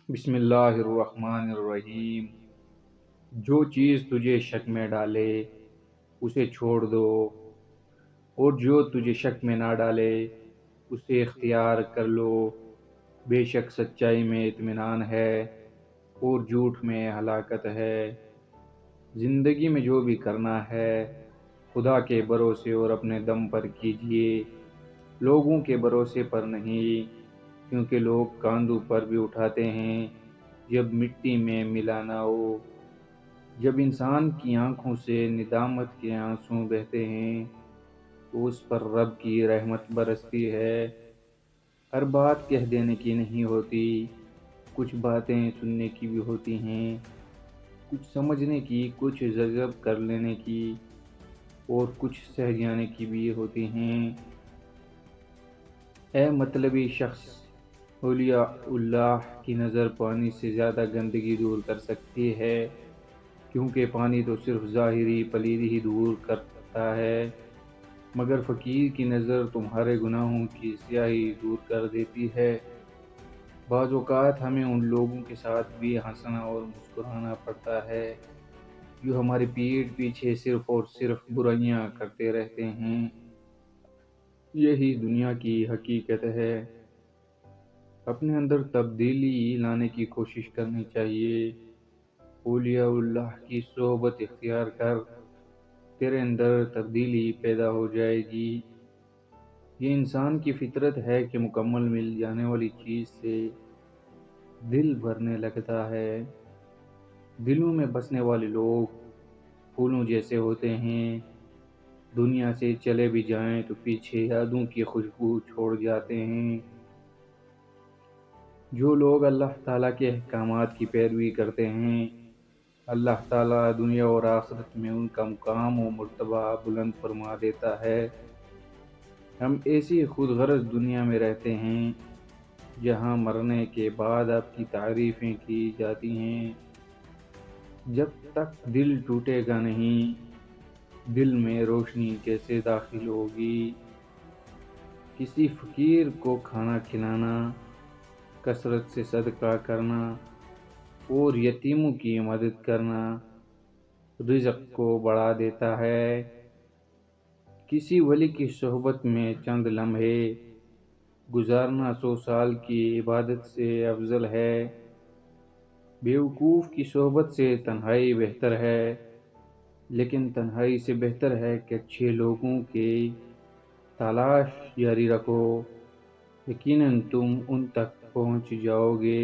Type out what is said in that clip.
بسم اللہ الرحمن الرحیم۔ جو چیز تجھے شک میں ڈالے اسے چھوڑ دو، اور جو تجھے شک میں نہ ڈالے اسے اختیار کر لو۔ بے شک سچائی میں اطمینان ہے اور جھوٹ میں ہلاکت ہے۔ زندگی میں جو بھی کرنا ہے خدا کے بھروسے اور اپنے دم پر کیجیے، لوگوں کے بھروسے پر نہیں، کیونکہ لوگ کاندھوں پر بھی اٹھاتے ہیں جب مٹی میں ملا نہ ہو۔ جب انسان کی آنکھوں سے ندامت کے آنسو بہتے ہیں تو اس پر رب کی رحمت برستی ہے۔ ہر بات کہہ دینے کی نہیں ہوتی، کچھ باتیں سننے کی بھی ہوتی ہیں، کچھ سمجھنے کی، کچھ جذب کر لینے کی، اور کچھ سہ جانے کی بھی ہوتی ہیں۔ اے مطلبی شخص، اولیاء اللہ کی نظر پانی سے زیادہ گندگی دور کر سکتی ہے، کیونکہ پانی تو صرف ظاہری پلیدی ہی دور کرتا ہے، مگر فقیر کی نظر تمہارے گناہوں کی سیاہی دور کر دیتی ہے۔ بعض اوقات ہمیں ان لوگوں کے ساتھ بھی ہنسنا اور مسکرانا پڑتا ہے جو ہماری پیٹھ پیچھے صرف اور صرف برائیاں کرتے رہتے ہیں۔ یہی دنیا کی حقیقت ہے۔ اپنے اندر تبدیلی لانے کی کوشش کرنی چاہیے۔ اولیاء اللہ کی صحبت اختیار کر، تیرے اندر تبدیلی پیدا ہو جائے گی۔ یہ انسان کی فطرت ہے کہ مکمل مل جانے والی چیز سے دل بھرنے لگتا ہے۔ دلوں میں بسنے والے لوگ پھولوں جیسے ہوتے ہیں، دنیا سے چلے بھی جائیں تو پیچھے یادوں کی خوشبو چھوڑ جاتے ہیں۔ جو لوگ اللہ تعالیٰ کے احکامات کی پیروی کرتے ہیں، اللہ تعالیٰ دنیا اور آخرت میں ان کا مقام و مرتبہ بلند فرما دیتا ہے۔ ہم ایسی خود غرض دنیا میں رہتے ہیں جہاں مرنے کے بعد آپ کی تعریفیں کی جاتی ہیں۔ جب تک دل ٹوٹے گا نہیں، دل میں روشنی کیسے داخل ہوگی؟ کسی فقیر کو کھانا کھلانا، کثرت سے صدقہ کرنا اور یتیموں کی مدد کرنا رزق کو بڑھا دیتا ہے۔ کسی ولی کی صحبت میں چند لمحے گزارنا 100 سال کی عبادت سے افضل ہے۔ بیوقوف کی صحبت سے تنہائی بہتر ہے، لیکن تنہائی سے بہتر ہے کہ اچھے لوگوں کی تلاش جاری رکھو، یقیناً تم ان تک پہنچ جاؤ گے۔